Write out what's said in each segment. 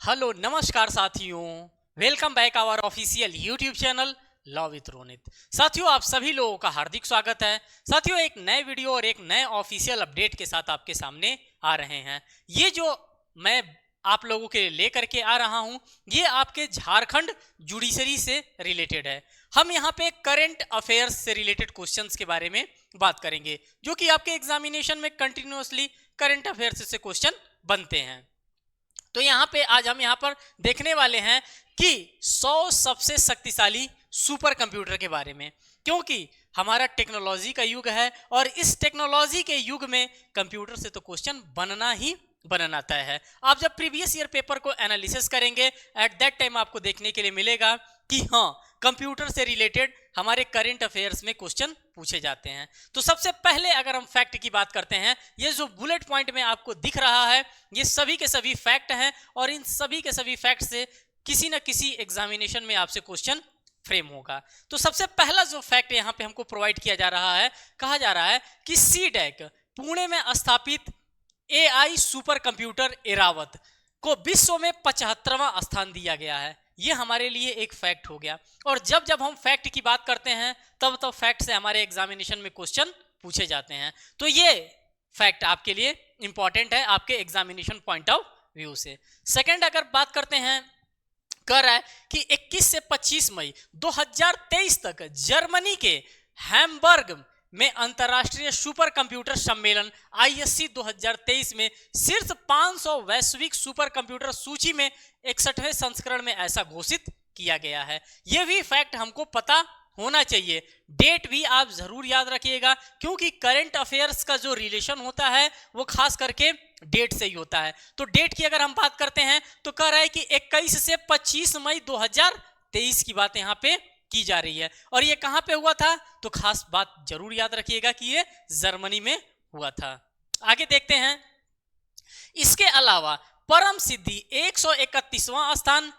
Hello नमस्कार साथियों, welcome back our official YouTube channel law with Ronit. साथियों, आप सभी लोगों का हार्दिक स्वागत है। साथियों, एक नए वीडियो और एक नए ऑफिशियल अपडेट के साथ आपके सामने आ रहे हैं। ये जो मैं आप लोगों के लिए लेकर के आ रहा हूं, ये आपके झारखंड जुडिशरी से रिलेटेड है। हम यहाँ पे करंट अफेयर्स से रिलेटेड क्वेश्चंस के बारे में बात करेंगे, जो कि आपके एग्जामिनेशन में कंटिन्यूअसली करंट अफेयर्स से क्वेश्चन बनते हैं। तो यहाँ पे आज हम यहाँ पर देखने वाले हैं कि 100 सबसे शक्तिशाली सुपर कंप्यूटर के बारे में, क्योंकि हमारा टेक्नोलॉजी का युग है और इस टेक्नोलॉजी के युग में कंप्यूटर से तो क्वेश्चन बनना ही बनना तय है। आप जब प्रीवियस ईयर पेपर को एनालिसिस करेंगे, एट दैट टाइम आपको देखने के लिए मिलेगा कि हाँ, कंप्यूटर से रिलेटेड हमारे करंट अफेयर्स में क्वेश्चन पूछे जाते हैं। तो सबसे पहले अगर हम फैक्ट की बात करते हैं, ये जो बुलेट पॉइंट में आपको दिख रहा है, ये सभी के सभी फैक्ट हैं और इन सभी के सभी फैक्ट से किसी न किसी एग्जामिनेशन में आपसे क्वेश्चन फ्रेम होगा। तो सबसे पहला जो फैक्ट यहाँ पे हमको प्रोवाइड किया जा रहा है, कहा जा रहा है कि सीडेक पुणे में स्थापित एआई सुपर कंप्यूटर एरावत को विश्व में 75वां स्थान दिया गया है। ये हमारे लिए एक फैक्ट हो गया। और जब जब हम फैक्ट की बात करते हैं, तब तब फैक्ट से हमारे एग्जामिनेशन में क्वेश्चन पूछे जाते हैं। तो ये फैक्ट आपके लिए इंपॉर्टेंट है आपके एग्जामिनेशन पॉइंट ऑफ व्यू से। सेकंड अगर बात करते हैं, कह रहा है कि 21 से 25 मई 2023 तक जर्मनी के हैम्बर्ग में अंतरराष्ट्रीय सुपर कंप्यूटर सम्मेलन ISC 2023 में शीर्ष 500 वैश्विक सुपर कंप्यूटर सूची में 61वें संस्करण में ऐसा घोषित किया गया है। यह भी फैक्ट हमको पता होना चाहिए। डेट भी आप जरूर याद रखिएगा, क्योंकि करंट अफेयर्स का जो रिलेशन होता है वो खास करके डेट से ही होता है। तो डेट की अगर हम बात करते हैं तो कह रहा है कि 21 से 25 मई 2023 की बात यहाँ पे की जा रही है। और ये कहां पे हुआ था, तो खास बात जरूर याद रखिएगा कि ये जर्मनी में हुआ था। आगे देखते हैं, इसके अलावा परम सिद्धि 131वां स्थान,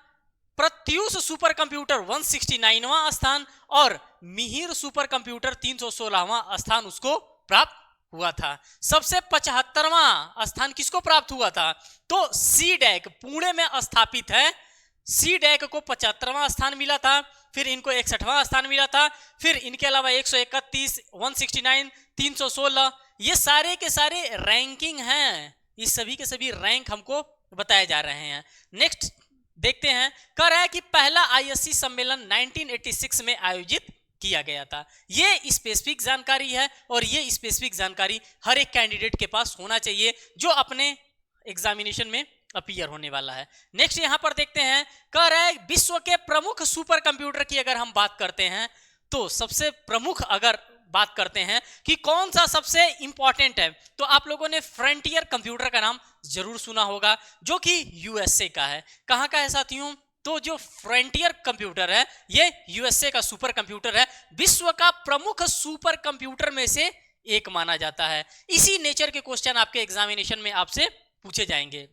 प्रत्यूष सुपर कंप्यूटर 169वां स्थान और मिहिर सुपर कंप्यूटर 316वां स्थान उसको प्राप्त हुआ था। सबसे 75वां स्थान किसको प्राप्त हुआ था, तो सीडेक पुणे में स्थापित है। सीडेक को 75वां स्थान मिला था, फिर इनको 61वां स्थान मिला था, फिर इनके अलावा 131, 169, 316, ये सारे के सारे रैंकिंग हैं। ये सभी के सभी रैंक हमको बताए जा रहे हैं। नेक्स्ट देखते हैं, कह रहा है कि पहला ISC सम्मेलन 1986 में आयोजित किया गया था। ये स्पेसिफिक जानकारी है और ये स्पेसिफिक जानकारी हर एक कैंडिडेट के पास होना चाहिए जो अपने एग्जामिनेशन में अपीयर होने वाला है। नेक्स्ट यहां पर देखते हैं, कह रहा है विश्व के प्रमुख सुपर कंप्यूटर की अगर हम बात करते हैं, तो सबसे प्रमुख अगर बात करते हैं कि कौन सा सबसे इंपॉर्टेंट है, तो आप लोगों ने फ्रंटियर कंप्यूटर का नाम जरूर सुना होगा, जो कि USA का है। कहां का है साथियों, तो जो फ्रंटियर कंप्यूटर है ये USA का सुपर कंप्यूटर है। विश्व का प्रमुख सुपर कंप्यूटर में से एक माना जाता है। इसी नेचर के क्वेश्चन आपके एग्जामिनेशन में आपसे पूछे जाएंगे।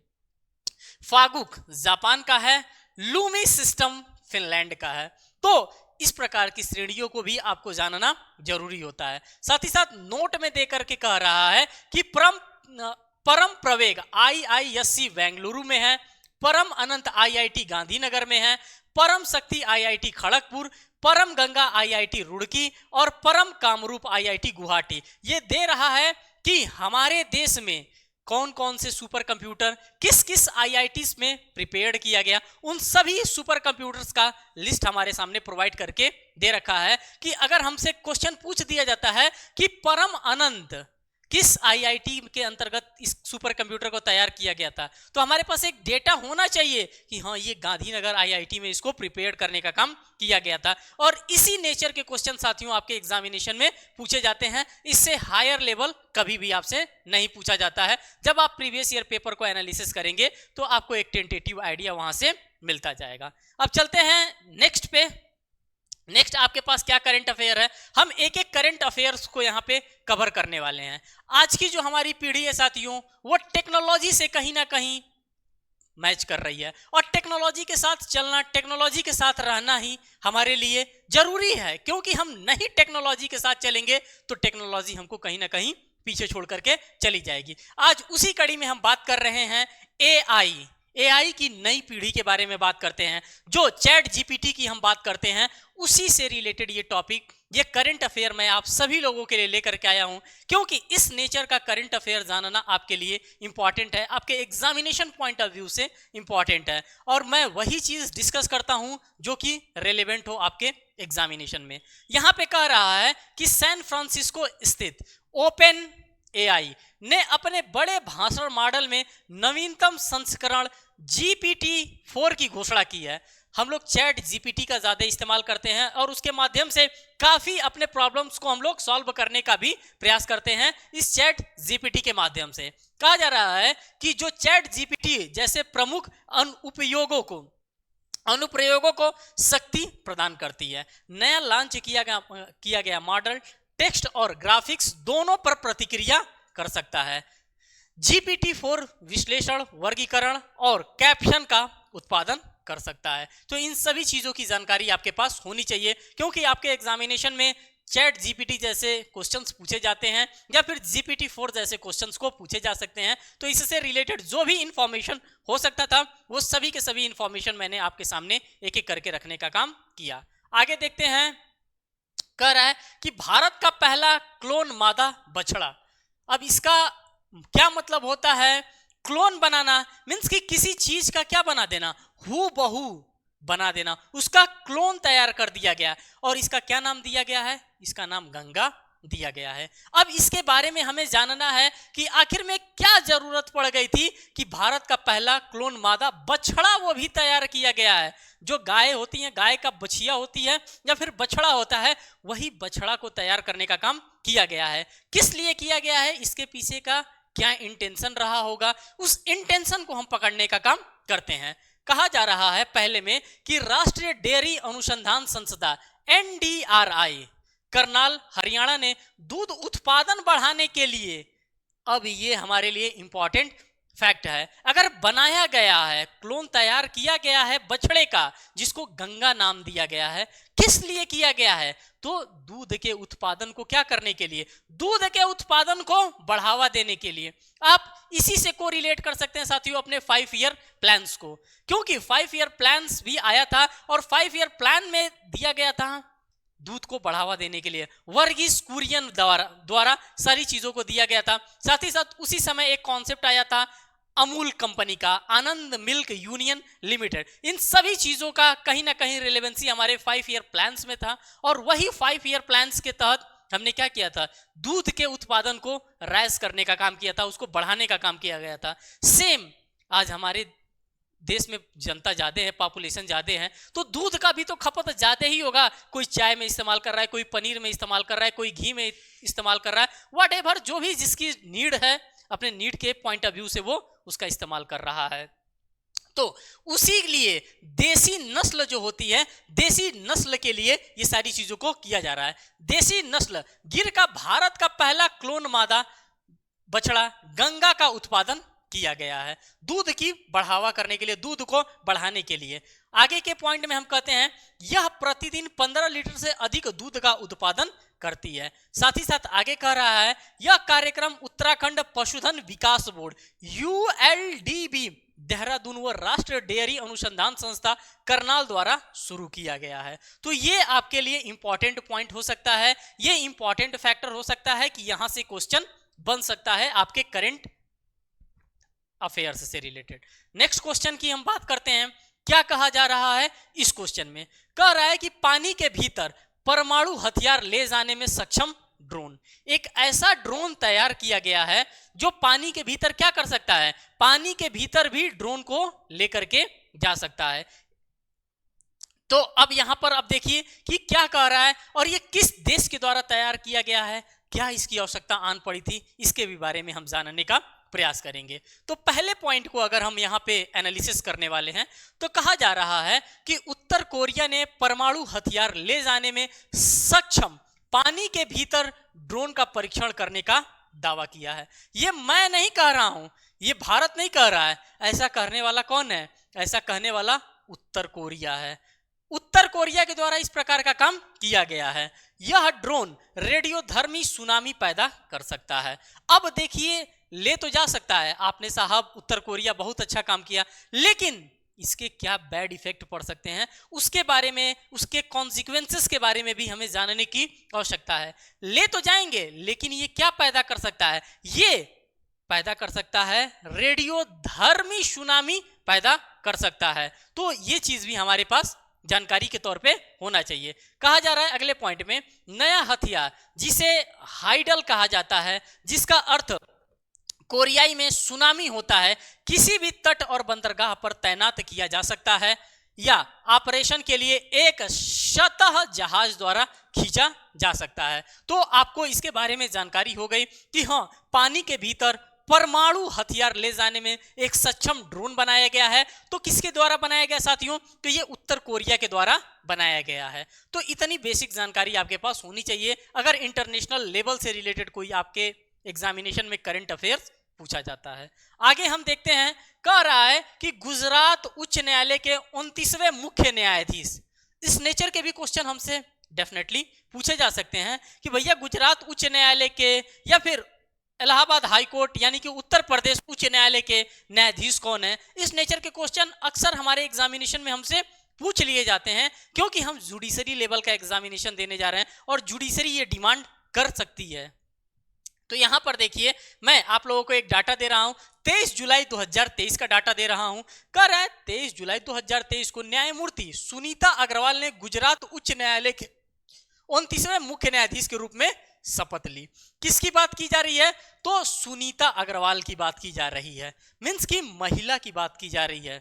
फागुक जापान का है, लूमी सिस्टम फिनलैंड का है। तो इस प्रकार की श्रेणियों को भी आपको जानना जरूरी होता है। साथ ही साथ नोट में देकर के कह रहा है कि परम प्रवेग IISc बेंगलुरु में है, परम अनंत IIT गांधीनगर में है, परम शक्ति IIT खड़गपुर, परम गंगा IIT रुड़की और परम कामरूप IIT गुवाहाटी। ये दे रहा है कि हमारे देश में कौन कौन से सुपर कंप्यूटर किस किस IITs में प्रिपेयर्ड किया गया, उन सभी सुपर कंप्यूटर्स का लिस्ट हमारे सामने प्रोवाइड करके दे रखा है कि अगर हमसे क्वेश्चन पूछ दिया जाता है कि परम अनंत किस IIT के अंतर्गत इस सुपर कंप्यूटर को तैयार किया गया था, तो हमारे पास एक डेटा होना चाहिए कि हाँ, ये गांधीनगर IIT में इसको प्रिपेयर करने का काम किया गया था। और इसी नेचर के क्वेश्चन साथियों आपके एग्जामिनेशन में पूछे जाते हैं। इससे हायर लेवल कभी भी आपसे नहीं पूछा जाता है। जब आप प्रीवियस ईयर पेपर को एनालिसिस करेंगे तो आपको एक टेंटेटिव आइडिया वहां से मिलता जाएगा। अब चलते हैं नेक्स्ट पे। नेक्स्ट आपके पास क्या करंट अफेयर है, हम एक एक करंट अफेयर्स को यहाँ पे कवर करने वाले हैं। आज की जो हमारी पीढ़ी है साथियों, वो टेक्नोलॉजी से कहीं ना कहीं मैच कर रही है और टेक्नोलॉजी के साथ चलना, टेक्नोलॉजी के साथ रहना ही हमारे लिए जरूरी है, क्योंकि हम नहीं टेक्नोलॉजी के साथ चलेंगे तो टेक्नोलॉजी हमको कहीं ना कहीं पीछे छोड़ करके चली जाएगी। आज उसी कड़ी में हम बात कर रहे हैं AI एआई की नई पीढ़ी के बारे में बात करते हैं, जो चैट जीपीटी की हम बात करते हैं, उसी से रिलेटेड ये टॉपिक, ये करंट अफेयर मैं आप सभी लोगों के लिए लेकर के आया हूं, क्योंकि इस नेचर का करंट अफेयर जानना आपके लिए इंपॉर्टेंट है, आपके एग्जामिनेशन पॉइंट ऑफ व्यू से इंपॉर्टेंट है, और मैं वही चीज डिस्कस करता हूं जो कि रेलेवेंट हो आपके एग्जामिनेशन में। यहां पे कह रहा है कि सैन फ्रांसिस्को स्थित ओपन एआई ने अपने बड़े भाषण मॉडल में नवीनतम संस्करण GPT-4 की घोषणा की है। हम लोग चैट जीपीटी का ज्यादा इस्तेमाल करते हैं और उसके माध्यम से काफी अपने प्रॉब्लम्स को हम लोग सॉल्व करने का भी प्रयास करते हैं इस चैट जीपीटी के माध्यम से। कहा जा रहा है कि जो चैट जीपीटी जैसे प्रमुख अनुप्रयोगों को शक्ति प्रदान करती है। नया लॉन्च किया गया मॉडल टेक्स्ट और ग्राफिक्स दोनों पर प्रतिक्रिया कर सकता है। GPT-4 विश्लेषण, वर्गीकरण और कैप्शन का उत्पादन कर सकता है। तो इन सभी चीजों की जानकारी आपके पास होनी चाहिए, क्योंकि आपके एग्जामिनेशन में चैट जीपीटी जैसे क्वेश्चंस पूछे जाते हैं या फिर GPT-4 जैसे क्वेश्चंस को पूछे जा सकते हैं। तो इससे रिलेटेड जो भी इंफॉर्मेशन हो सकता था वो सभी के सभी इंफॉर्मेशन मैंने आपके सामने एक एक करके रखने का काम किया। आगे देखते हैं। कह रहा है कि भारत का पहला क्लोन मादा बछड़ा। अब इसका क्या मतलब होता है? क्लोन बनाना मीन्स कि किसी चीज का क्या बना देना, हूबहू बना देना, उसका क्लोन तैयार कर दिया गया। और इसका क्या नाम दिया गया है? इसका नाम गंगा दिया गया है। अब इसके बारे में हमें जानना है कि आखिर में क्या जरूरत पड़ गई थी कि भारत का पहला क्लोन मादा बछड़ा वो भी तैयार किया गया है। जो गाय होती है, गाय का बछिया होती है या फिर बछड़ा होता है, वही बछड़ा को तैयार करने का काम किया गया है। किस लिए किया गया है? इसके पीछे का क्या इंटेंशन रहा होगा, उस इंटेंशन को हम पकड़ने का काम करते हैं। कहा जा रहा है पहले में कि राष्ट्रीय डेयरी अनुसंधान संस्था NDRI करनाल हरियाणा ने दूध उत्पादन बढ़ाने के लिए, अब ये हमारे लिए इंपॉर्टेंट फैक्ट है, अगर बनाया गया है, क्लोन तैयार किया गया है बछड़े का जिसको गंगा नाम दिया गया है, किस लिए किया गया है? तो दूध के उत्पादन को क्या करने के लिए? दूध के उत्पादन को बढ़ावा देने के लिए। आप इसी से को रिलेट कर सकते हैं साथियों अपने 5 ईयर प्लान्स को, क्योंकि 5 ईयर प्लान्स भी आया था और 5 ईयर प्लान में दिया गया था दूध को बढ़ावा देने के लिए। वर्गीस कुरियन द्वारा सारी चीजों को दिया गया था। साथ ही साथ उसी समय एक कॉन्सेप्ट आया था अमूल कंपनी का, आनंद मिल्क यूनियन लिमिटेड। इन सभी चीजों का कहीं ना कहीं रिलेवेंसी हमारे 5 ईयर प्लान्स में था, और वही 5 ईयर प्लान्स के तहत हमने क्या किया था? दूध के उत्पादन को राइज करने का काम किया था, उसको बढ़ाने का काम किया गया था। सेम आज हमारे देश में जनता ज्यादा है, पॉपुलेशन ज्यादा है, तो दूध का भी तो खपत ज्यादा ही होगा। कोई चाय में इस्तेमाल कर रहा है, कोई पनीर में इस्तेमाल कर रहा है, कोई घी में इस्तेमाल कर रहा है, व्हाटएवर जो भी जिसकी नीड है, अपने नीड के पॉइंट ऑफ व्यू से वो उसका इस्तेमाल कर रहा है। तो उसी लिए देसी नस्ल जो होती है, देसी नस्ल के लिए ये सारी चीजों को किया जा रहा है। देसी नस्ल गिर का भारत का पहला क्लोन मादा बछड़ा गंगा का उत्पादन किया गया है, दूध की बढ़ावा करने के लिए, दूध को बढ़ाने के लिए। आगे के पॉइंट में हम कहते हैं यह प्रतिदिन 15 लीटर से अधिक दूध का उत्पादन करती है। साथ ही साथ आगे कह रहा है यह कार्यक्रम उत्तराखंड पशुधन विकास बोर्ड ULDB देहरादून व राष्ट्रीय डेयरी अनुसंधान संस्था करनाल द्वारा शुरू किया गया है। तो ये आपके लिए इंपॉर्टेंट पॉइंट हो सकता है, ये इंपॉर्टेंट फैक्टर हो सकता है कि यहां से क्वेश्चन बन सकता है आपके करंट अफेयर्स से रिलेटेड। नेक्स्ट क्वेश्चन की हम बात करते हैं। क्या कहा जा रहा है इस क्वेश्चन में? कह रहा है कि पानी के भीतर परमाणु हथियार ले जाने में सक्षम ड्रोन। एक ऐसा ड्रोन तैयार किया गया है जो पानी के भीतर क्या कर सकता है? पानी के भीतर भी ड्रोन को लेकर के जा सकता है। तो अब यहां पर अब देखिए कि क्या कह रहा है और ये किस देश के द्वारा तैयार किया गया है, क्या इसकी आवश्यकता आन पड़ी थी, इसके भी बारे में हम जानने का प्रयास करेंगे। तो पहले पॉइंट को अगर हम यहां पे एनालिसिस करने वाले हैं तो कहा जा रहा है कि उत्तर कोरिया ने परमाणु हथियार ले जाने में सक्षम पानी के भीतर ड्रोन का परीक्षण करने का दावा किया है। ये मैं नहीं कह रहा हूं, ये भारत नहीं कह रहा है। ऐसा कहने वाला कौन है? ऐसा कहने वाला उत्तर कोरिया है। उत्तर कोरिया के द्वारा इस प्रकार का काम किया गया है। यह ड्रोन रेडियोधर्मी सुनामी पैदा कर सकता है। अब देखिए ले तो जा सकता है, आपने साहब उत्तर कोरिया बहुत अच्छा काम किया, लेकिन इसके क्या बैड इफेक्ट पड़ सकते हैं उसके बारे में, उसके कॉन्सिक्वेंसेस के बारे में भी हमें जानने की आवश्यकता है। ले तो जाएंगे, लेकिन ये क्या पैदा कर सकता है? ये पैदा कर सकता है रेडियोधर्मी सुनामी पैदा कर सकता है। तो ये चीज भी हमारे पास जानकारी के तौर पे होना चाहिए। कहा जा रहा है अगले पॉइंट में, नया हथियार जिसे हाइडल कहा जाता है, जिसका अर्थ कोरियाई में सुनामी होता है, किसी भी तट और बंदरगाह पर तैनात किया जा सकता है या ऑपरेशन के लिए एक सतह जहाज द्वारा खींचा जा सकता है। तो आपको इसके बारे में जानकारी हो गई कि हाँ, पानी के भीतर परमाणु हथियार ले जाने में एक सक्षम ड्रोन बनाया गया है। तो किसके द्वारा बनाया गया साथियों? तो ये उत्तर कोरिया के द्वारा बनाया गया है। तो इतनी बेसिक जानकारी आपके पास होनी चाहिए अगर इंटरनेशनल लेवल से रिलेटेड कोई आपके एग्जामिनेशन में करंट अफेयर्स पूछा जाता है। आगे हम देखते हैं, कह रहा है कि गुजरात उच्च न्यायालय के 29वें मुख्य न्यायाधीश, इस नेचर के भी क्वेश्चन हमसे डेफिनेटली पूछे जा सकते हैं कि भैया गुजरात उच्च न्यायालय के या फिर इलाहाबाद हाई कोर्ट यानी कि उत्तर प्रदेश उच्च न्यायालय के न्यायाधीश कौन है। इस नेचर के क्वेश्चन अक्सर हमारे एग्जामिनेशन में हमसे पूछ लिए जाते हैं, क्योंकि हम जुडिशरी लेवल का एग्जामिनेशन देने जा रहे हैं और जुडिशरी ये डिमांड कर सकती है। तो यहां पर देखिए, मैं आप लोगों को एक डाटा दे रहा हूं, 23 जुलाई 2023 का डाटा दे रहा हूं। कह रहा है 23 जुलाई 2023 को न्यायमूर्ति सुनीता अग्रवाल ने गुजरात उच्च न्यायालय के 29वें मुख्य न्यायाधीश के रूप में शपथ ली। किसकी बात की जा रही है? तो सुनीता अग्रवाल की बात की जा रही है, मींस की महिला की बात की जा रही है।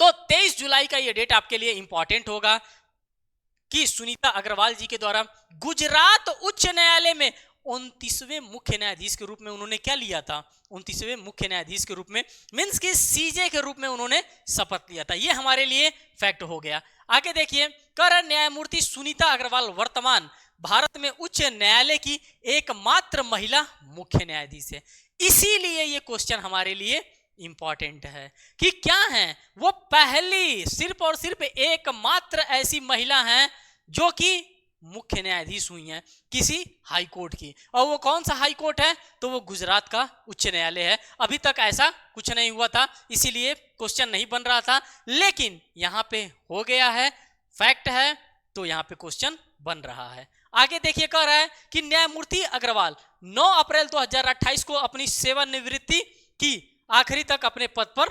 तो 23 जुलाई का यह डेट आपके लिए इंपॉर्टेंट होगा कि सुनीता अग्रवाल जी के द्वारा गुजरात उच्च न्यायालय में 29वें मुख्य न्यायाधीश के रूप में उन्होंने क्या लिया था? 29वें मुख्य न्यायाधीश के रूप में, मींस कि सीजे के रूप में उन्होंने शपथ लिया था। यह हमारे लिए फैक्ट हो गया। आगे देखिए, कर न्यायमूर्ति सुनीता अग्रवाल वर्तमान भारत में उच्च न्यायालय की एकमात्र महिला मुख्य न्यायाधीश है। इसीलिए ये क्वेश्चन हमारे लिए इंपॉर्टेंट है कि क्या है वो पहली, सिर्फ और सिर्फ एकमात्र ऐसी महिला हैं जो कि मुख्य न्यायाधीश हुई हैं किसी हाई कोर्ट की। और वो कौन सा हाई कोर्ट है? तो वो गुजरात का उच्च न्यायालय है। अभी तक ऐसा कुछ नहीं हुआ था, इसीलिए क्वेश्चन नहीं बन रहा था, लेकिन यहां पे हो गया है, फैक्ट है, तो यहां पे क्वेश्चन बन रहा है। आगे देखिए, कह रहा है कि न्यायमूर्ति अग्रवाल 9 अप्रैल 2028 को अपनी सेवानिवृत्ति की आखिरी तक अपने पद पर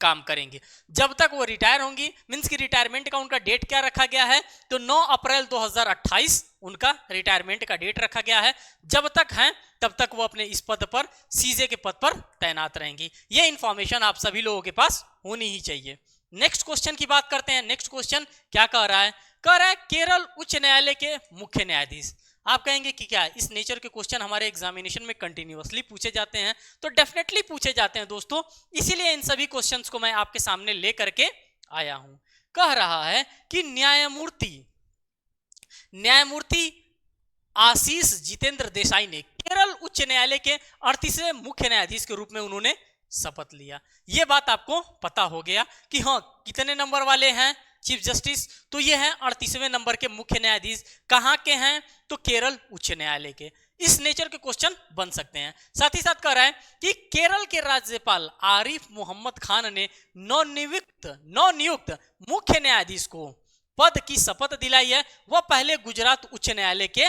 काम करेंगे। जब तक वो रिटायर होंगी, मींस की रिटायरमेंट का उनका डेट क्या रखा गया है? तो 9 अप्रैल 2028 उनका रिटायरमेंट का डेट रखा गया है। जब तक हैं तब तक वो अपने इस पद पर, सीजे के पद पर तैनात रहेंगी। ये इंफॉर्मेशन आप सभी लोगों के पास होनी ही चाहिए। नेक्स्ट क्वेश्चन की बात करते हैं। नेक्स्ट क्वेश्चन क्या कह रहा है? कह रहा है केरल उच्च न्यायालय के मुख्य न्यायाधीश। आप कहेंगे कि क्या इस नेचर के क्वेश्चन हमारे एग्जामिनेशन में कंटिन्यूअसली पूछे जाते हैं? तो डेफिनेटली पूछे जाते हैं दोस्तों, इसीलिए इन सभी क्वेश्चंस को मैं आपके सामने ले करके आया हूं। कह रहा है कि न्यायमूर्ति आशीष जितेंद्र देसाई ने केरल उच्च न्यायालय के 38वें मुख्य न्यायाधीश के रूप में उन्होंने शपथ लिया। यह बात आपको पता हो गया कि हाँ, कितने नंबर वाले हैं चीफ जस्टिस? तो ये हैं 38वें नंबर के मुख्य न्यायाधीश। कहां के हैं? तो केरल उच्च न्यायालय के। इस नेचर के क्वेश्चन बन सकते हैं। साथ ही साथ कह रहा है कि केरल के राज्यपाल आरिफ मोहम्मद खान ने नवनियुक्त मुख्य न्यायाधीश को पद की शपथ दिलाई है। वह पहले गुजरात उच्च न्यायालय के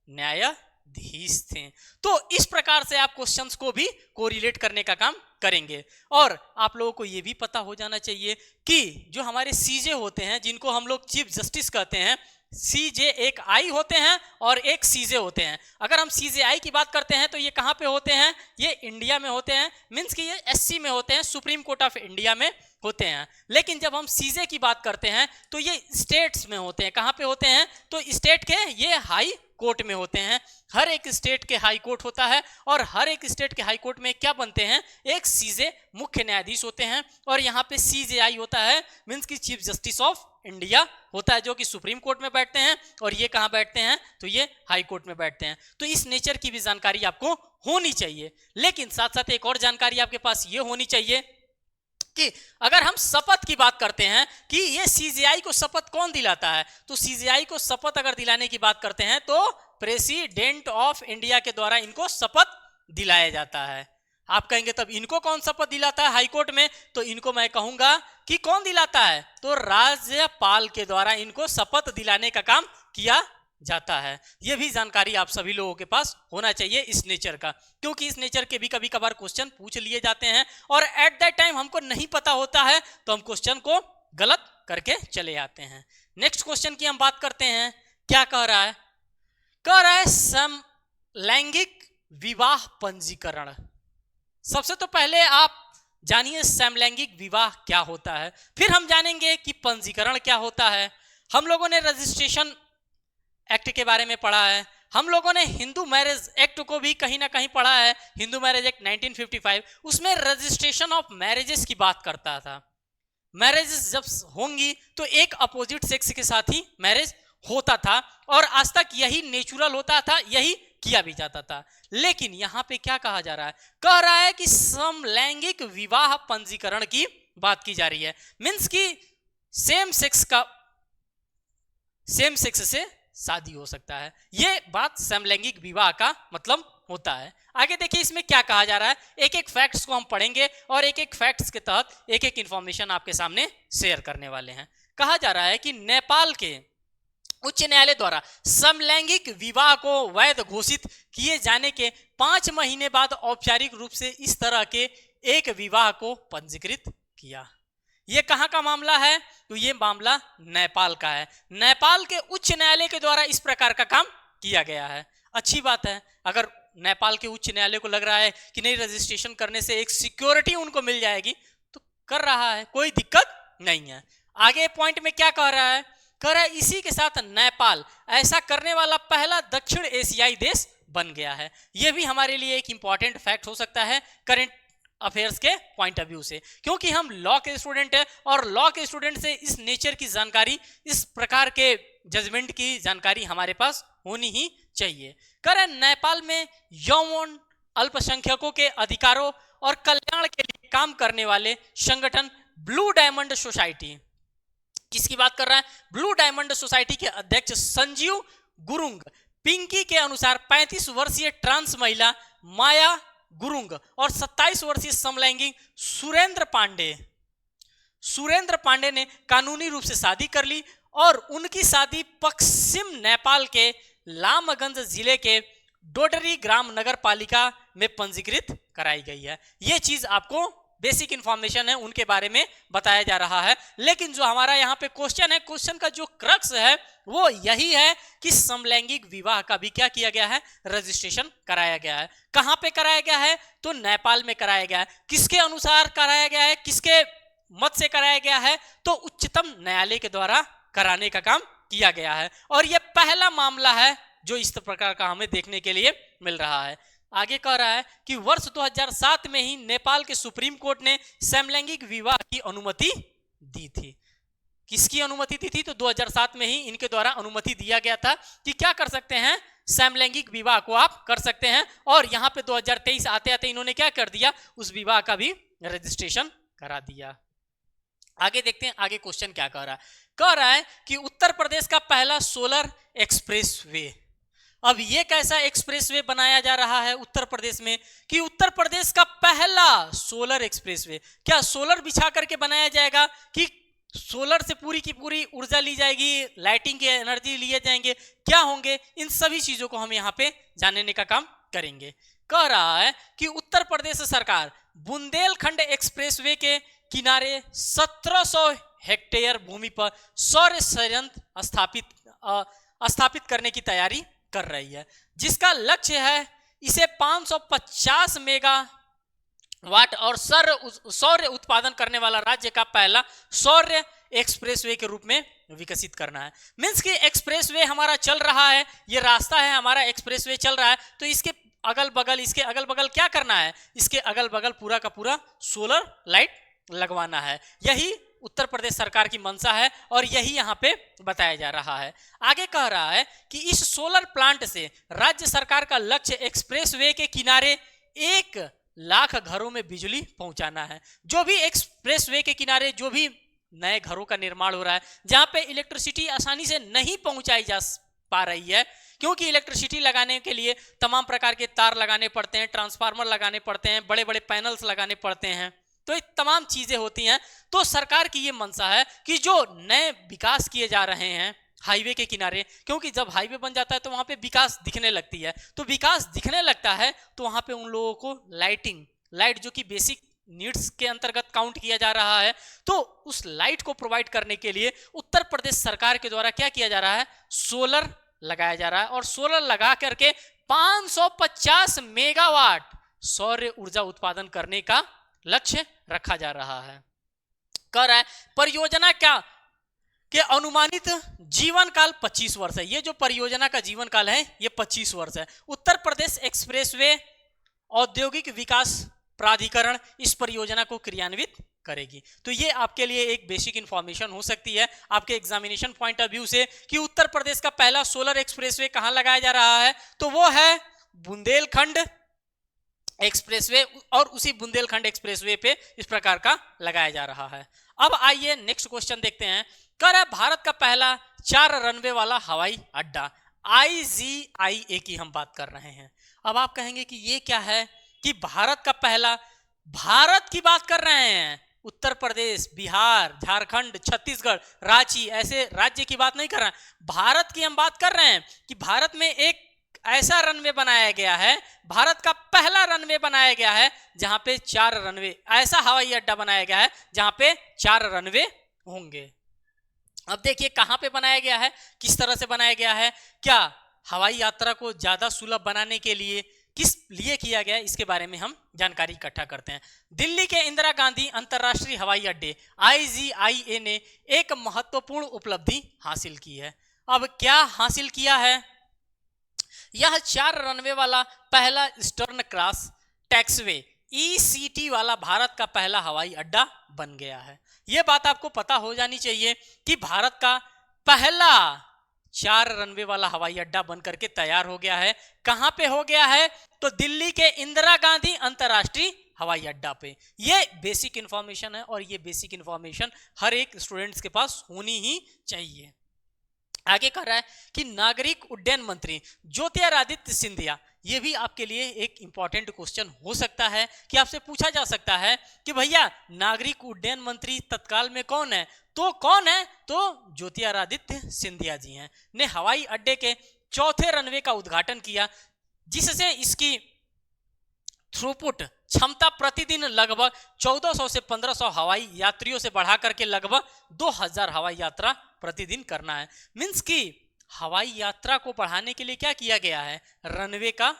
न्यायाधीश थे। तो इस प्रकार से आप क्वेश्चंस को भी कोरिलेट करने का काम करेंगे। और आप लोगों को यह भी पता हो जाना चाहिए कि जो हमारे सीजे होते हैं, जिनको हम लोग चीफ जस्टिस कहते हैं, सीजे एक आई होते हैं और एक सीजे होते हैं। अगर हम सीजे आई की बात करते हैं तो ये कहां पे होते हैं? ये इंडिया में होते हैं, मींस कि ये एससी में होते हैं, सुप्रीम कोर्ट ऑफ इंडिया में होते हैं। लेकिन जब हम सीजे की बात करते हैं तो ये स्टेट्स में होते हैं। कहां पे होते हैं? तो स्टेट के ये हाई कोर्ट में होते हैं। हर एक स्टेट के हाई कोर्ट होता है और हर एक स्टेट के हाई कोर्ट में क्या बनते हैं? एक सीजे मुख्य न्यायाधीश होते हैं और यहाँ पे सीजेआई होता है, मींस की चीफ जस्टिस ऑफ इंडिया होता है, जो कि सुप्रीम कोर्ट में बैठते हैं। और ये कहाँ बैठते हैं? तो ये हाई कोर्ट में बैठते हैं। तो इस नेचर की भी जानकारी आपको होनी चाहिए। लेकिन साथ साथ एक और जानकारी आपके पास ये होनी चाहिए कि अगर हम शपथ की बात करते हैं कि ये सीजेआई को शपथ कौन दिलाता है, तो सीजेआई को शपथ अगर दिलाने की बात करते हैं तो प्रेसिडेंट ऑफ इंडिया के द्वारा इनको शपथ दिलाया जाता है। आप कहेंगे तब इनको कौन शपथ दिलाता है हाईकोर्ट में, तो इनको मैं कहूंगा कि कौन दिलाता है, तो राज्यपाल के द्वारा इनको शपथ दिलाने का काम किया जाता है। यह भी जानकारी आप सभी लोगों के पास होना चाहिए इस नेचर का, क्योंकि इस नेचर के भी कभी कभार क्वेश्चन पूछ लिए जाते हैं और एट दैट टाइम हमको नहीं पता होता है तो हम क्वेश्चन को गलत करके चले आते हैं। नेक्स्ट क्वेश्चन की हम बात करते हैं। क्या कह रहा है, कह रहा है समलैंगिक विवाह पंजीकरण। सबसे तो पहले आप जानिए समलैंगिक विवाह क्या होता है, फिर हम जानेंगे कि पंजीकरण क्या होता है। हम लोगों ने रजिस्ट्रेशन एक्ट के बारे में पढ़ा है, हम लोगों ने हिंदू मैरिज एक्ट को भी कहीं ना कहीं पढ़ा है, हिंदू मैरिज एक्ट 1955, उसमें रजिस्ट्रेशन ऑफ मैरिजेस की बात करता था। मैरिजेस जब होंगी तो एक अपोजिट सेक्स के साथ ही मैरिज होता था और आज तक यही नेचुरल होता था, यही किया भी जाता था। लेकिन यहां पे क्या कहा जा रहा है, कह रहा है कि समलैंगिक विवाह पंजीकरण की बात की जा रही है। मींस कि सेम सेक्स से शादी हो सकता है, यह बात समलैंगिक विवाह का मतलब होता है। आगे देखिए इसमें क्या कहा जा रहा है, एक एक फैक्ट्स को हम पढ़ेंगे और एक एक फैक्ट्स के तहत एक एक इंफॉर्मेशन आपके सामने शेयर करने वाले हैं। कहा जा रहा है कि नेपाल के उच्च न्यायालय द्वारा समलैंगिक विवाह को वैध घोषित किए जाने के 5 महीने बाद औपचारिक रूप से इस तरह के एक विवाह को पंजीकृत किया। यह कहां का मामला है, तो यह मामला नेपाल का है। नेपाल के उच्च न्यायालय के द्वारा इस प्रकार का काम किया गया है। अच्छी बात है, अगर नेपाल के उच्च न्यायालय को लग रहा है कि नहीं रजिस्ट्रेशन करने से एक सिक्योरिटी उनको मिल जाएगी तो कर रहा है, कोई दिक्कत नहीं है। आगे पॉइंट में क्या कह रहा है, कह रहा है इसी के साथ नेपाल ऐसा करने वाला पहला दक्षिण एशियाई देश बन गया है। यह भी हमारे लिए एक इंपॉर्टेंट फैक्ट हो सकता है करंट अफेयर्स के पॉइंट ऑफ व्यू से, क्योंकि हम लॉ के स्टूडेंट हैं और लॉ के स्टूडेंट से इस नेचर की जानकारी, इस प्रकार के जजमेंट की जानकारी हमारे पास होनी ही चाहिए। कारण नेपाल में यौन अल्पसंख्यकों के अधिकारों और कल्याण के लिए काम करने वाले संगठन ब्लू डायमंड सोसाइटी, किसकी बात कर रहा है, ब्लू डायमंड सोसाइटी के अध्यक्ष संजीव गुरुंग पिंकी के अनुसार 35 वर्षीय ट्रांस महिला माया गुरुंग और 27 वर्षीय समलैंगिक सुरेंद्र पांडे ने कानूनी रूप से शादी कर ली और उनकी शादी पश्चिम नेपाल के लामगंज जिले के डोडरी ग्राम नगर पालिका में पंजीकृत कराई गई है। यह चीज आपको बेसिक इंफॉर्मेशन है उनके बारे में बताया जा रहा है। लेकिन जो हमारा यहाँ पे क्वेश्चन है, क्वेश्चन का जो क्रक्स है वो यही है कि समलैंगिक विवाह का भी क्या किया गया है, रजिस्ट्रेशन कराया गया है। कहां पे कराया गया है, तो नेपाल में कराया गया है। किसके अनुसार कराया गया है, किसके मत से कराया गया है, तो उच्चतम न्यायालय के द्वारा कराने का काम किया गया है और यह पहला मामला है जो इस प्रकार का हमें देखने के लिए मिल रहा है। आगे कह रहा है कि वर्ष 2007 में ही नेपाल के सुप्रीम कोर्ट ने समलैंगिक विवाह की अनुमति दी थी। किसकी अनुमति दी थी, तो 2007 में ही इनके द्वारा अनुमति दिया गया था कि क्या कर सकते हैं, समलैंगिक विवाह को आप कर सकते हैं। और यहां पे 2023 आते आते इन्होंने क्या कर दिया, उस विवाह का भी रजिस्ट्रेशन करा दिया। आगे देखते हैं आगे क्वेश्चन क्या कह रहा है कि उत्तर प्रदेश का पहला सोलर एक्सप्रेसवे। अब ये कैसा एक्सप्रेसवे बनाया जा रहा है उत्तर प्रदेश में, कि उत्तर प्रदेश का पहला सोलर एक्सप्रेसवे, क्या सोलर बिछा करके बनाया जाएगा कि सोलर से पूरी की पूरी ऊर्जा ली जाएगी, लाइटिंग की एनर्जी लिए जाएंगे, क्या होंगे, इन सभी चीजों को हम यहाँ पे जानने का काम करेंगे। कह रहा है कि उत्तर प्रदेश सरकार बुंदेलखंड एक्सप्रेसवे के किनारे 1700 हेक्टेयर भूमि पर सौर संयंत्र स्थापित करने की तैयारी कर रही है, जिसका लक्ष्य है इसे 550 मेगावाट और सौर उत्पादन करने वाला राज्य का पहला सौर एक्सप्रेसवे के रूप में विकसित करना है। मींस कि एक्सप्रेसवे हमारा चल रहा है, ये रास्ता है हमारा, एक्सप्रेसवे चल रहा है, तो इसके अगल बगल क्या करना है, इसके अगल बगल पूरा का पूरा सोलर लाइट लगवाना है। यही उत्तर प्रदेश सरकार की मंशा है और यही यहाँ पे बताया जा रहा है। आगे कह रहा है कि इस सोलर प्लांट से राज्य सरकार का लक्ष्य एक्सप्रेसवे के किनारे 1 लाख घरों में बिजली पहुंचाना है। जो भी एक्सप्रेसवे के किनारे जो भी नए घरों का निर्माण हो रहा है, जहां पे इलेक्ट्रिसिटी आसानी से नहीं पहुंचाई जा पा रही है, क्योंकि इलेक्ट्रिसिटी लगाने के लिए तमाम प्रकार के तार लगाने पड़ते हैं, ट्रांसफार्मर लगाने पड़ते हैं, बड़े बड़े पैनल्स लगाने पड़ते हैं, तो ये तमाम चीजें होती हैं। तो सरकार की ये मंशा है कि जो नए विकास किए जा रहे हैं हाईवे के किनारे, क्योंकि जब हाईवे बन जाता है तो वहां पे विकास दिखने लगती है, तो विकास दिखने लगता है तो वहां पे उन लोगों को लाइट जो कि बेसिक नीड्स के अंतर्गत काउंट किया जा रहा है, तो उस लाइट को प्रोवाइड करने के लिए उत्तर प्रदेश सरकार के द्वारा क्या किया जा रहा है, सोलर लगाया जा रहा है। और सोलर लगा करके 550 मेगावाट सौर ऊर्जा उत्पादन करने का लक्ष्य रखा जा रहा है। कह रहा है परियोजना क्या कि अनुमानित जीवन काल 25 वर्ष है। ये जो परियोजना का जीवन काल है ये 25 वर्ष है। उत्तर प्रदेश एक्सप्रेसवे औद्योगिक विकास प्राधिकरण इस परियोजना को क्रियान्वित करेगी। तो ये आपके लिए एक बेसिक इंफॉर्मेशन हो सकती है आपके एग्जामिनेशन पॉइंट ऑफ व्यू से कि उत्तर प्रदेश का पहला सोलर एक्सप्रेसवे कहां लगाया जा रहा है, तो वो है बुंदेलखंड एक्सप्रेसवे, और उसी बुंदेलखंड एक्सप्रेसवे पे इस प्रकार का लगाया जा रहा है। अब आइए नेक्स्ट क्वेश्चन देखते हैं। कर है भारत का पहला 4 रनवे वाला हवाई अड्डा, IGIA की हम बात कर रहे हैं। अब आप कहेंगे कि ये क्या है कि भारत का पहला, भारत की बात कर रहे हैं, उत्तर प्रदेश, बिहार, झारखंड, छत्तीसगढ़, रांची ऐसे राज्य की बात नहीं कर रहे हैं, भारत की हम बात कर रहे हैं कि भारत में एक ऐसा रनवे बनाया गया है, भारत का पहला रनवे बनाया गया है जहां पे 4 रनवे, ऐसा हवाई अड्डा बनाया गया है जहां पे 4 रनवे होंगे। अब देखिए कहां पे बनाया गया है, किस तरह से बनाया गया है, क्या हवाई यात्रा को ज्यादा सुलभ बनाने के लिए किस लिए किया गया है, इसके बारे में हम जानकारी इकट्ठा करते हैं। दिल्ली के इंदिरा गांधी अंतरराष्ट्रीय हवाई अड्डे IGIA ने एक महत्वपूर्ण उपलब्धि हासिल की है। अब क्या हासिल किया है, यह 4 रनवे वाला पहला ईस्टर्न क्रॉस टैक्सवे ECT वाला भारत का पहला हवाई अड्डा बन गया है। यह बात आपको पता हो जानी चाहिए कि भारत का पहला 4 रनवे वाला हवाई अड्डा बनकर के तैयार हो गया है। कहां पे हो गया है, तो दिल्ली के इंदिरा गांधी अंतरराष्ट्रीय हवाई अड्डा पे। ये बेसिक इंफॉर्मेशन है और ये बेसिक इंफॉर्मेशन हर एक स्टूडेंट्स के पास होनी ही चाहिए। आगे कह रहा है कि नागरिक उड्डयन मंत्री ज्योतिरादित्य सिंधिया, ये भी आपके लिए एक इंपॉर्टेंट क्वेश्चन हो सकता है कि आपसे पूछा जा सकता है कि भैया नागरिक उड्डयन मंत्री तत्काल में कौन है, तो कौन है, तो ज्योतिरादित्य सिंधिया जी हैं, ने हवाई अड्डे के 4थे रनवे का उद्घाटन किया, जिससे इसकी थ्रूपुट क्षमता प्रतिदिन लगभग 1400 से 1500 हवाई यात्रियों से बढ़ा करके लगभग 2000 हवाई यात्रा प्रतिदिन करना है। मींस कि हवाई यात्रा को बढ़ाने के लिए क्या किया गया है, रनवे का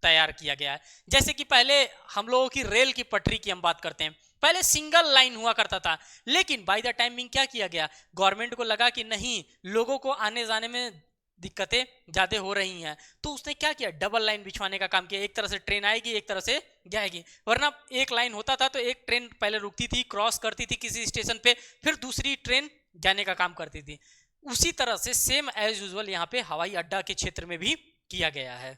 तैयार किया गया है। जैसे कि पहले हम लोगों की रेल की पटरी की हम बात करते हैं, पहले सिंगल लाइन हुआ करता था, लेकिन बाय द टाइमिंग क्या किया गया, गवर्नमेंट को लगा कि नहीं लोगों को आने जाने में दिक्कतें ज्यादा हो रही हैं, तो उसने क्या किया, डबल लाइन बिछवाने का काम किया। एक तरह से ट्रेन आएगी, एक तरह से जाएगी, वरना एक लाइन होता था तो एक ट्रेन पहले रुकती थी, क्रॉस करती थी किसी स्टेशन पे, फिर दूसरी ट्रेन जाने का काम करती थी। उसी तरह से सेम एज यूजुअल यहाँ पे हवाई अड्डा के क्षेत्र में भी किया गया है।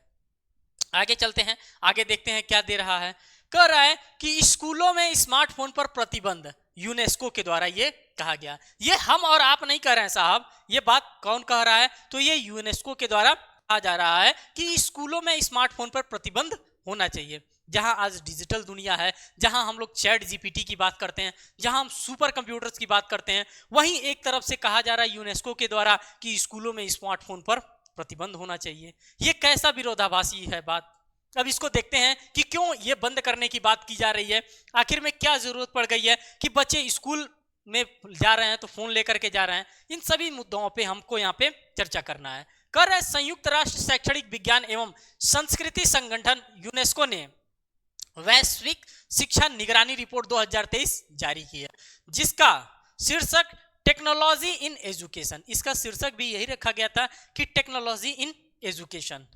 आगे चलते हैं, आगे देखते हैं क्या दे रहा है। कह रहा है कि स्कूलों में स्मार्टफोन पर प्रतिबंध यूनेस्को के द्वारा ये कहा गया। ये हम और आप नहीं कह रहे हैं साहब, ये बात कौन कह रहा है, तो ये यूनेस्को के द्वारा कहा जा रहा है कि स्कूलों में स्मार्टफोन पर प्रतिबंध होना चाहिए। जहां आज डिजिटल दुनिया है, जहां हम लोग चैट जीपीटी की बात करते हैं, जहां हम सुपर कंप्यूटर्स की बात करते हैं, वहीं एक तरफ से कहा जा रहा है यूनेस्को के द्वारा कि स्कूलों में स्मार्टफोन पर प्रतिबंध होना चाहिए। ये कैसा विरोधाभासी है बात। अब इसको देखते हैं कि क्यों ये बंद करने की बात की जा रही है, आखिर में क्या जरूरत पड़ गई है कि बच्चे स्कूल में जा रहे हैं तो फोन लेकर के जा रहे हैं। इन सभी मुद्दों पे हमको यहाँ पे चर्चा करना है। कर रहे संयुक्त राष्ट्र शैक्षणिक विज्ञान एवं संस्कृति संगठन यूनेस्को ने वैश्विक शिक्षा निगरानी रिपोर्ट 2023 जारी की है, जिसका शीर्षक टेक्नोलॉजी इन एजुकेशन, इसका शीर्षक भी यही रखा गया था कि टेक्नोलॉजी इन एजुकेशन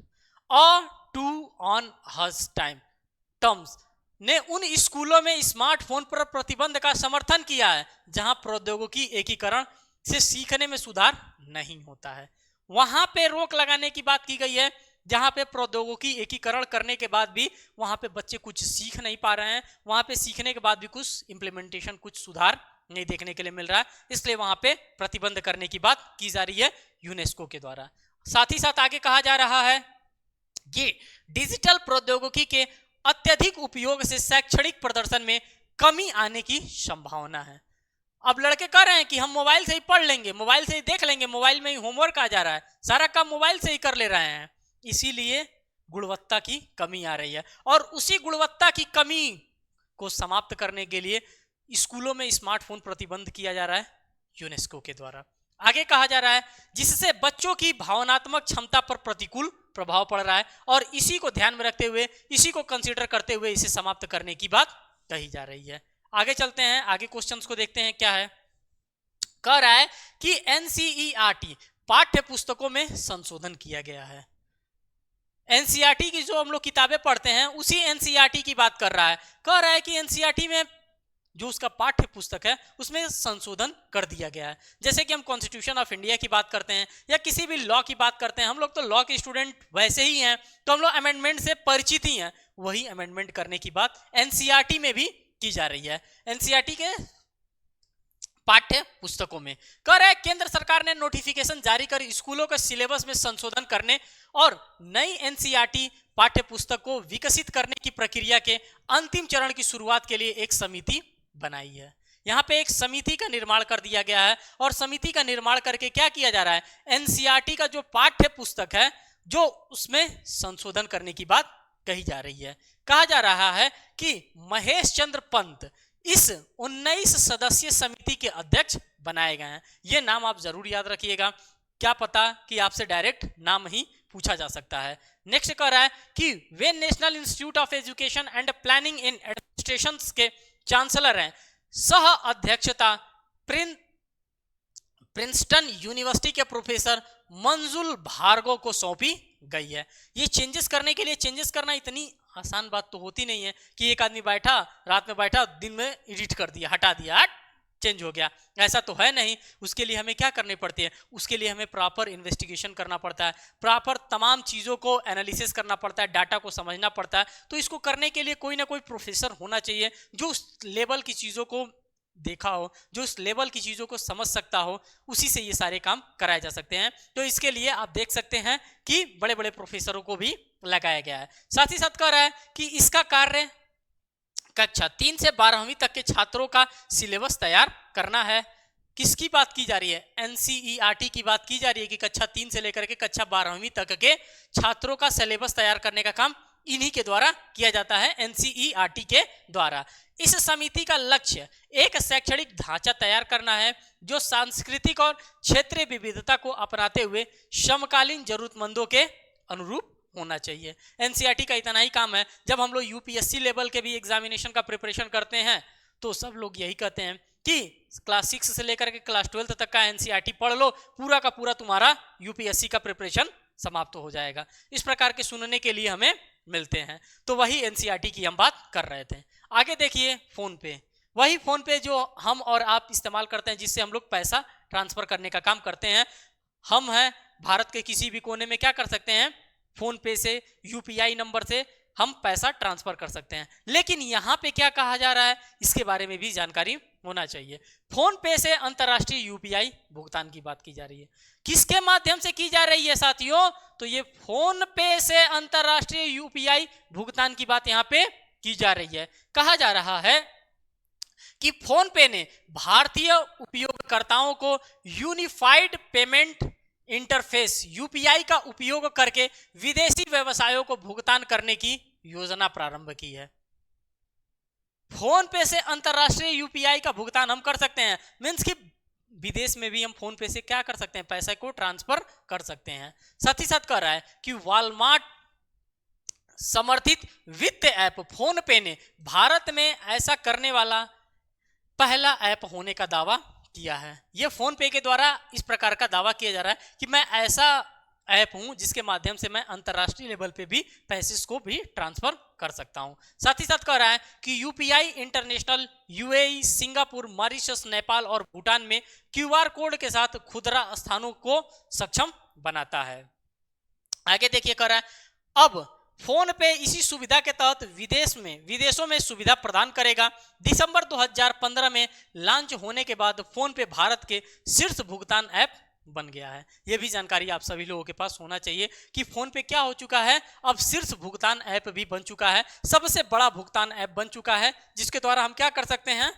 और टू ऑन हज टर्म्स ने उन स्कूलों में स्मार्टफोन पर प्रतिबंध का समर्थन किया है जहां प्रौद्योगिकी एकीकरण से सीखने में सुधार नहीं होता है। वहां पे रोक लगाने की बात की गई है जहां पे प्रौद्योगिकी एकीकरण करने के बाद भी वहां पे बच्चे कुछ सीख नहीं पा रहे हैं, वहां पे सीखने के बाद भी कुछ इंप्लीमेंटेशन, कुछ सुधार नहीं देखने के लिए मिल रहा है, इसलिए वहां पे प्रतिबंध करने की बात की जा रही है यूनेस्को के द्वारा। साथ ही साथ आगे कहा जा रहा है कि डिजिटल प्रौद्योगिकी के अत्यधिक उपयोग से शैक्षणिक प्रदर्शन में कमी आने की संभावना है। अब लड़के कह रहे हैं कि हम मोबाइल से ही पढ़ लेंगे, मोबाइल से ही देख लेंगे, मोबाइल में ही होमवर्क आ जा रहा है, सारा काम मोबाइल से ही कर ले रहे हैं, इसीलिए गुणवत्ता की कमी आ रही है। और उसी गुणवत्ता की कमी को समाप्त करने के लिए स्कूलों में स्मार्टफोन प्रतिबंध किया जा रहा है यूनेस्को के द्वारा। आगे कहा जा रहा है जिससे बच्चों की भावनात्मक क्षमता पर प्रतिकूल प्रभाव पड़ रहा है और इसी को ध्यान में रखते हुए, इसी को कंसीडर करते हुए इसे समाप्त करने की बात कही जा रही है। आगे चलते हैं, आगे क्वेश्चंस को देखते हैं क्या है। कह रहा है कि एनसीईआरटी पाठ्य पुस्तकों में संशोधन किया गया है। एनसीईआरटी की जो हम लोग किताबें पढ़ते हैं उसी एनसीईआरटी की बात कर रहा है। कह रहा है कि एनसीईआरटी में जो उसका पाठ्य पुस्तक है उसमें संशोधन कर दिया गया है। जैसे कि हम कॉन्स्टिट्यूशन ऑफ इंडिया की बात करते हैं या किसी भी लॉ की बात करते हैं, हम लोग तो लॉ के स्टूडेंट वैसे ही हैं, तो हम लोग अमेंडमेंट से परिचित ही हैं, वही अमेंडमेंट करने की बात एनसीईआरटी में भी की जा रही है। एनसीईआरटी के पाठ्य पुस्तकों में कह रहा है केंद्र सरकार ने नोटिफिकेशन जारी कर स्कूलों के सिलेबस में संशोधन करने और नई एनसीईआरटी पाठ्य पुस्तक को विकसित करने की प्रक्रिया के अंतिम चरण की शुरुआत के लिए एक समिति बनाई है। यहाँ पे एक समिति का निर्माण कर दिया गया है और समिति का निर्माण करके क्या किया जा रहा है, एनसीईआरटी का जो पाठ्य पुस्तक है जो उसमें संशोधन करने की बात कही जा रही है। कहा जा रहा है कि महेश चंद्र पंत इस 19 सदस्यीय समिति के अध्यक्ष बनाए गए हैं। ये नाम आप जरूर याद रखिएगा, क्या पता कि आपसे डायरेक्ट नाम ही पूछा जा सकता है। नेक्स्ट कह रहा है कि वे National Institute of Education and Planning in Administration के चांसलर हैं। सह अध्यक्षता प्रिंसटन यूनिवर्सिटी के प्रोफेसर मंजुल भार्गव को सौंपी गई है। ये चेंजेस करने के लिए, चेंजेस करना इतनी आसान बात तो होती नहीं है कि एक आदमी बैठा, रात में बैठा, दिन में एडिट कर दिया, हटा दिया, चेंज हो गया, ऐसा तो है नहीं। उसके लिए हमें क्या करनी पड़ती है, उसके लिए हमें प्रॉपर इन्वेस्टिगेशन करना पड़ता है, प्रॉपर तमाम चीज़ों को एनालिसिस करना पड़ता है, डाटा को समझना पड़ता है। तो इसको करने के लिए कोई ना कोई प्रोफेसर होना चाहिए जो उस लेवल की चीज़ों को देखा हो, जो उस लेवल की चीज़ों को समझ सकता हो, उसी से ये सारे काम कराए जा सकते हैं। तो इसके लिए आप देख सकते हैं कि बड़े बड़े प्रोफेसरों को भी लगाया गया है। साथ ही साथ कह रहा है कि इसका कार्य कक्षा 3 से 12वीं तक के छात्रों का सिलेबस तैयार करना है। किसकी बात की जा रही है, एनसीईआरटी की बात की जा रही है कि कक्षा 3 से लेकर के कक्षा 12वीं तक के छात्रों का सिलेबस तैयार करने का काम इन्हीं के द्वारा किया जाता है, एनसीईआरटी के द्वारा। इस समिति का लक्ष्य एक शैक्षणिक ढांचा तैयार करना है जो सांस्कृतिक और क्षेत्रीय विविधता को अपनाते हुए समकालीन जरूरतमंदों के अनुरूप होना चाहिए। एनसीईआरटी का इतना ही काम है। जब हम लोग यूपीएससी लेवल के भी एग्जामिनेशन का प्रिपरेशन करते हैं तो सब लोग यही कहते हैं कि क्लास 6 से लेकर के क्लास 12 तक का एनसीईआरटी पढ़ लो, पूरा का पूरा तुम्हारा यूपीएससी का प्रिपरेशन समाप्त हो जाएगा। इस प्रकार के सुनने के लिए हमें मिलते हैं। तो वही एनसीईआरटी की हम बात कर रहे थे। आगे देखिए फोन पे, वही फोन पे जो हम और आप इस्तेमाल करते हैं, जिससे हम लोग पैसा ट्रांसफर करने का काम करते हैं। हम हैं भारत के किसी भी कोने में क्या कर सकते हैं, फोन पे से, यूपीआई नंबर से हम पैसा ट्रांसफर कर सकते हैं। लेकिन यहाँ पे क्या कहा जा रहा है, इसके बारे में भी जानकारी होना चाहिए। फोन पे से अंतरराष्ट्रीय यूपीआई भुगतान की बात की जा रही है। किसके माध्यम से की जा रही है साथियों, तो ये फोन पे से अंतरराष्ट्रीय यूपीआई भुगतान की बात यहाँ पे की जा रही है। कहा जा रहा है कि फोन पे ने भारतीय उपयोगकर्ताओं को यूनिफाइड पेमेंट इंटरफेस यूपीआई का उपयोग करके विदेशी व्यवसायों को भुगतान करने की योजना प्रारंभ की है। फोन पे से अंतरराष्ट्रीय यूपीआई का भुगतान हम कर सकते हैं, मीन्स कि विदेश में भी हम फोन पे से क्या कर सकते हैं, पैसे को ट्रांसफर कर सकते हैं। साथ ही साथ कह रहा है कि वॉलमार्ट समर्थित वित्त ऐप फोन पे ने भारत में ऐसा करने वाला पहला ऐप होने का दावा किया है। यह फोन पे के द्वारा इस प्रकार का दावा किया जा रहा है कि मैं ऐसा ऐप हूं जिसके माध्यम से मैं अंतरराष्ट्रीय लेवल पे भी पैसे को भी ट्रांसफर कर सकता हूं। साथ ही साथ कह रहा है कि UPI international UAE, Singapore, Mauritius, Nepal और भूटान में क्यूआर कोड के साथ खुदरा स्थानों को सक्षम बनाता है। आगे देखिए कह रहा है अब फोन पे इसी सुविधा के तहत विदेशों में सुविधा प्रदान करेगा। दिसंबर 2015 में लॉन्च होने के बाद फोन पे भारत के शीर्ष भुगतान ऐप बन गया है। यह भी जानकारी आप सभी लोगों के पास होना चाहिए कि फोन पे क्या हो चुका है, अब शीर्ष भुगतान ऐप भी बन चुका है, सबसे बड़ा भुगतान ऐप बन चुका है, जिसके द्वारा हम क्या कर सकते हैं,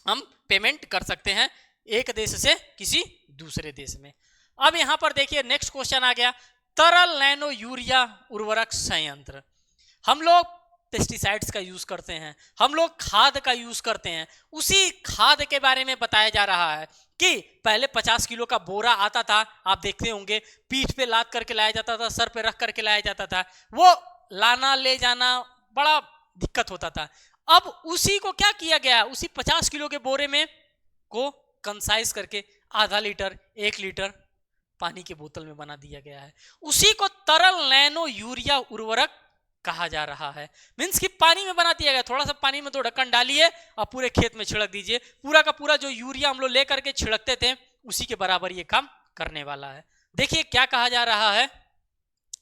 हम पेमेंट कर सकते हैं एक देश से किसी दूसरे देश में। अब यहां पर देखिए नेक्स्ट क्वेश्चन आ गया, तरल नैनो यूरिया उर्वरक संयंत्र। हम लोग पेस्टिसाइड्स का यूज करते हैं, हम लोग खाद का यूज करते हैं, उसी खाद के बारे में बताया जा रहा है कि पहले 50 किलो का बोरा आता था, आप देखते होंगे पीठ पे लाद करके लाया जाता था, सर पे रख करके लाया जाता था, वो लाना ले जाना बड़ा दिक्कत होता था। अब उसी को क्या किया गया, उसी 50 किलो के बोरे में को कंसाइज करके आधा लीटर 1 लीटर पानी की बोतल में बना दिया गया है। उसी को तरल नैनो यूरिया उर्वरक कहा जा रहा है। मींस कि पानी में बना दिया गया, थोड़ा सा पानी में तो ढक्कन डालिए और पूरे खेत में छिड़क दीजिए, पूरा का पूरा जो यूरिया हम लोग लेकर के छिड़कते थे उसी के बराबर ये काम करने वाला है। देखिए क्या कहा जा रहा है,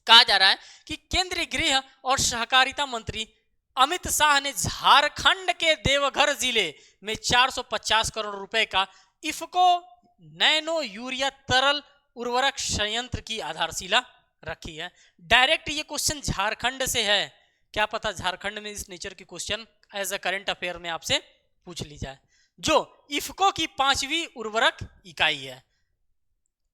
कहा जा रहा है कि केंद्रीय गृह और सहकारिता मंत्री अमित शाह ने झारखंड के देवघर जिले में 450 करोड़ रुपए का इफको नैनो यूरिया तरल उर्वरक संयंत्र की आधारशिला रखी है। डायरेक्ट ये क्वेश्चन झारखंड से है, क्या पता झारखंड में इस नेचर की question as a current affair में आपसे पूछ ली जाए, जो इफको की 5वीं उर्वरक इकाई है।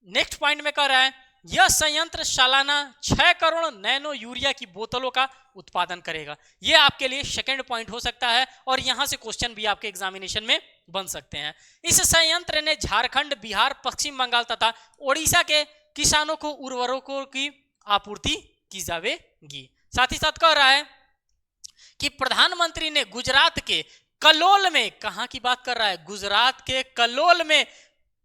नेक्स्ट पॉइंट में कह रहा है यह संयंत्र सालाना 6 करोड़ नैनो यूरिया की बोतलों का उत्पादन करेगा। यह आपके लिए सेकंड पॉइंट हो सकता है और यहां से क्वेश्चन भी आपके एग्जामिनेशन में बन सकते हैं। इस संयंत्र ने झारखंड, बिहार, पश्चिम बंगाल तथा ओडिशा के किसानों को उर्वरकों की आपूर्ति की जाएगी। साथ ही साथ कह रहा है कि प्रधानमंत्री ने गुजरात के कलोल में, कहां की बात कर रहा है, गुजरात के कलोल में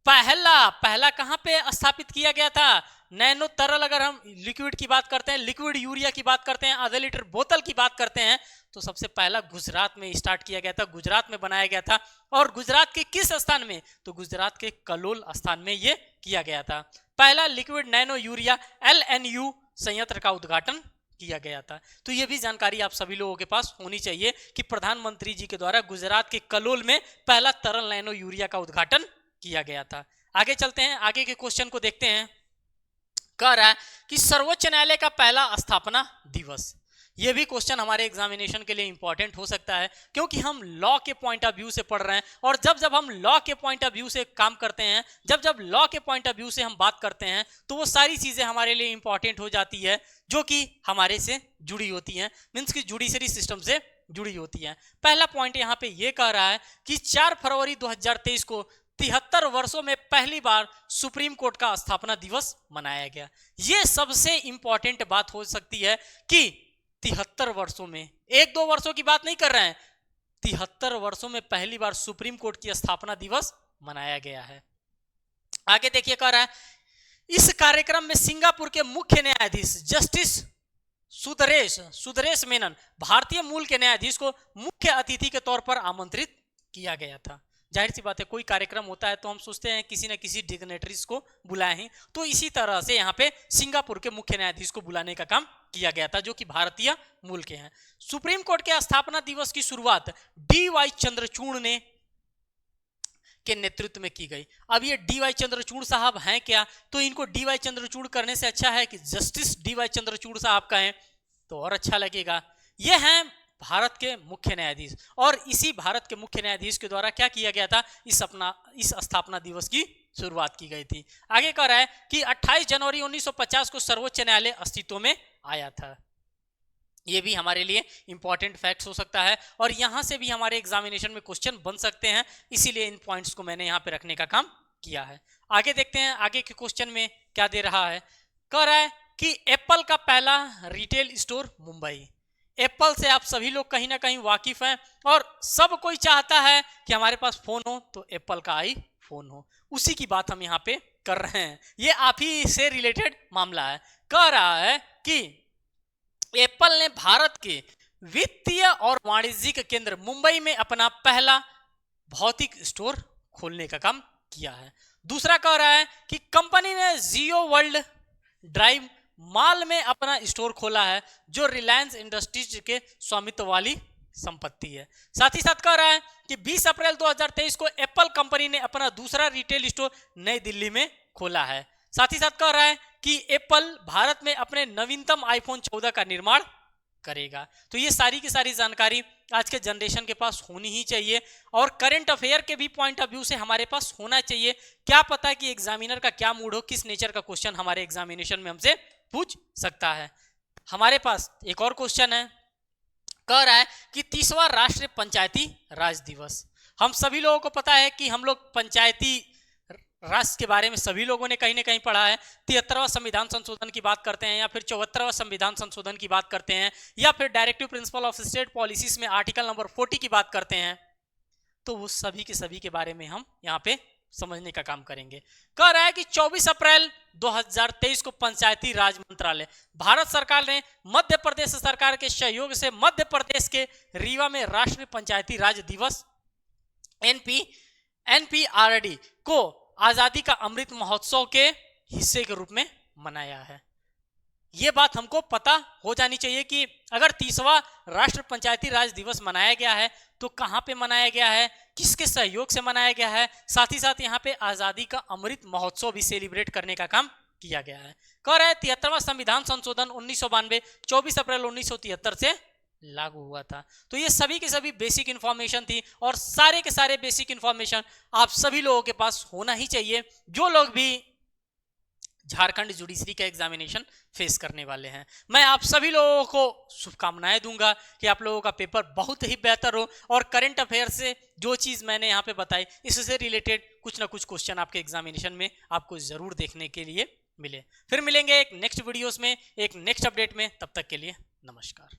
पहला कहां पे स्थापित किया गया था, नैनो तरल, अगर हम लिक्विड की बात करते हैं, लिक्विड यूरिया की बात करते हैं, आधा लीटर बोतल की बात करते हैं, तो सबसे पहला गुजरात में स्टार्ट किया गया था, गुजरात में बनाया गया था। और गुजरात के किस स्थान में, तो गुजरात के कलोल स्थान में यह किया गया था। पहला लिक्विड नैनो यूरिया LNU संयंत्र का उद्घाटन किया गया था। तो यह भी जानकारी आप सभी लोगों के पास होनी चाहिए कि प्रधानमंत्री जी के द्वारा गुजरात के कलोल में पहला तरल नैनो यूरिया का उद्घाटन किया गया था। आगे चलते हैं, आगे के क्वेश्चन को देखते हैं। कह रहा है कि सर्वोच्च न्यायालय का पहला स्थापना दिवस। यह भी क्वेश्चन हमारे एग्जामिनेशन के लिए इंपॉर्टेंट हो सकता है, क्योंकि हम लॉ के पॉइंट ऑफ व्यू से पढ़ रहे हैं, और जब हम लॉ के पॉइंट ऑफ व्यू से काम करते हैं, जब लॉ के पॉइंट ऑफ व्यू से हम बात करते हैं, तो वो सारी चीजें हमारे लिए इंपॉर्टेंट हो जाती है जो कि हमारे से जुड़ी होती हैं, मीन्स की जुडिशरी सिस्टम से जुड़ी होती है। पहला पॉइंट यहाँ पे ये कह रहा है कि 4 फरवरी 2023 को 73 वर्षों में पहली बार सुप्रीम कोर्ट का स्थापना दिवस मनाया गया। यह सबसे इंपॉर्टेंट बात हो सकती है कि 73 वर्षों में, 1-2 वर्षों की बात नहीं कर रहे हैं, 73 वर्षों में पहली बार सुप्रीम कोर्ट की स्थापना दिवस मनाया गया है। आगे देखिए, कह रहा है इस कार्यक्रम में सिंगापुर के मुख्य न्यायाधीश जस्टिस सुदरेश मेनन, भारतीय मूल के न्यायाधीश को मुख्य अतिथि के तौर पर आमंत्रित किया गया था। जाहिर सी बात है, कोई कार्यक्रम होता है तो हम सोचते हैं किसी न किसी डिग्नेटरीज को बुलाए हैं, तो इसी तरह से यहाँ पे सिंगापुर के मुख्य न्यायाधीश को बुलाने का काम किया गया था, जो कि भारतीय मूल के हैं। सुप्रीम कोर्ट के स्थापना दिवस की शुरुआत DY चंद्रचूड़ ने के नेतृत्व में की गई। अब ये DY चंद्रचूड़ साहब हैं क्या, तो इनको DY चंद्रचूड़ करने से अच्छा है कि जस्टिस DY चंद्रचूड़ साहब कहें तो और अच्छा लगेगा। ये हैं भारत के मुख्य न्यायाधीश, और इसी भारत के मुख्य न्यायाधीश के द्वारा क्या किया गया था, इस स्थापना दिवस की शुरुआत की गई थी। आगे कह रहा है कि 28 जनवरी 1950 को सर्वोच्च न्यायालय अस्तित्व में आया था। ये भी हमारे लिए इंपॉर्टेंट फैक्ट्स हो सकता है, और यहां से भी हमारे एग्जामिनेशन में क्वेश्चन बन सकते हैं, इसीलिए इन पॉइंट्स को मैंने यहां पे रखने का काम किया है। आगे देखते हैं आगे के क्वेश्चन में क्या दे रहा है। कह रहा है कि एप्पल का पहला रिटेल स्टोर मुंबई। एप्पल से आप सभी लोग कहीं ना कहीं वाकिफ हैं, और सब कोई चाहता है कि हमारे पास फोन हो तो एप्पल का iPhone हो। उसी की बात हम यहाँ पे कर रहे हैं, ये आप ही से रिलेटेड मामला है। कह रहा है कि एप्पल ने भारत के वित्तीय और वाणिज्यिक केंद्र मुंबई में अपना पहला भौतिक स्टोर खोलने का काम किया है। दूसरा कह रहा है कि कंपनी ने जियो वर्ल्ड ड्राइव मॉल में अपना स्टोर खोला है, जो रिलायंस इंडस्ट्रीज के स्वामित्व वाली संपत्ति है। साथ ही साथ कह रहा है कि 20 अप्रैल 2023 को एप्पल कंपनी ने अपना दूसरा रिटेल स्टोर नई दिल्ली में खोला है। साथ ही साथ कह रहा है कि एप्पल भारत में अपने नवीनतम आईफोन 14 का निर्माण करेगा। तो ये सारी की सारी जानकारी आज के जनरेशन के पास होनी ही चाहिए और करंट अफेयर के भी पॉइंट ऑफ व्यू से हमारे पास होना चाहिए। क्या पता कि एग्जामिनर का क्या मूड हो, किस नेचर का क्वेश्चन हमारे एग्जामिनेशन में हमसे पूछ सकता है। हमारे पास एक और क्वेश्चन है, कह रहा है कि 30वां राष्ट्रीय पंचायती राज दिवस। हम सभी लोगों को पता है कि हम लोग पंचायती राष्ट्र के बारे में सभी लोगों ने कहीं ना कहीं पढ़ा है। 73वां संविधान संशोधन की बात करते हैं या फिर 74वां संविधान संशोधन की बात करते हैं या फिर directive principle of state policies में आर्टिकल नंबर 40 की बात करते हैं। तो वो सभी के सभी के बारे में हम यहाँ पे समझने का काम करेंगे। कह रहा है कि 24 अप्रैल 2023 को पंचायती राज मंत्रालय भारत सरकार ने मध्य प्रदेश सरकार के सहयोग से मध्य प्रदेश के रीवा में राष्ट्रीय पंचायती राज दिवस NPRD को आजादी का अमृत महोत्सव के हिस्से के रूप में मनाया है। ये बात हमको पता हो जानी चाहिए कि अगर 30वां राष्ट्रीय पंचायती राज दिवस मनाया गया है तो कहां पे मनाया गया है, किसके सहयोग से मनाया गया है। साथ ही साथ यहाँ पे आजादी का अमृत महोत्सव भी सेलिब्रेट करने का काम किया गया है। कह रहा है 73वां संविधान संशोधन 1992 24 अप्रैल 1973 से लागू हुआ था। तो ये सभी के सभी बेसिक इंफॉर्मेशन थी और सारे के सारे बेसिक इंफॉर्मेशन आप सभी लोगों के पास होना ही चाहिए जो लोग भी झारखंड जुडिशरी का एग्जामिनेशन फेस करने वाले हैं। मैं आप सभी लोगों को शुभकामनाएं दूंगा कि आप लोगों का पेपर बहुत ही बेहतर हो और करंट अफेयर से जो चीज़ मैंने यहाँ पे बताई इससे रिलेटेड कुछ ना कुछ क्वेश्चन आपके एग्जामिनेशन में आपको जरूर देखने के लिए मिले। फिर मिलेंगे एक नेक्स्ट वीडियोस में, एक नेक्स्ट अपडेट में। तब तक के लिए नमस्कार।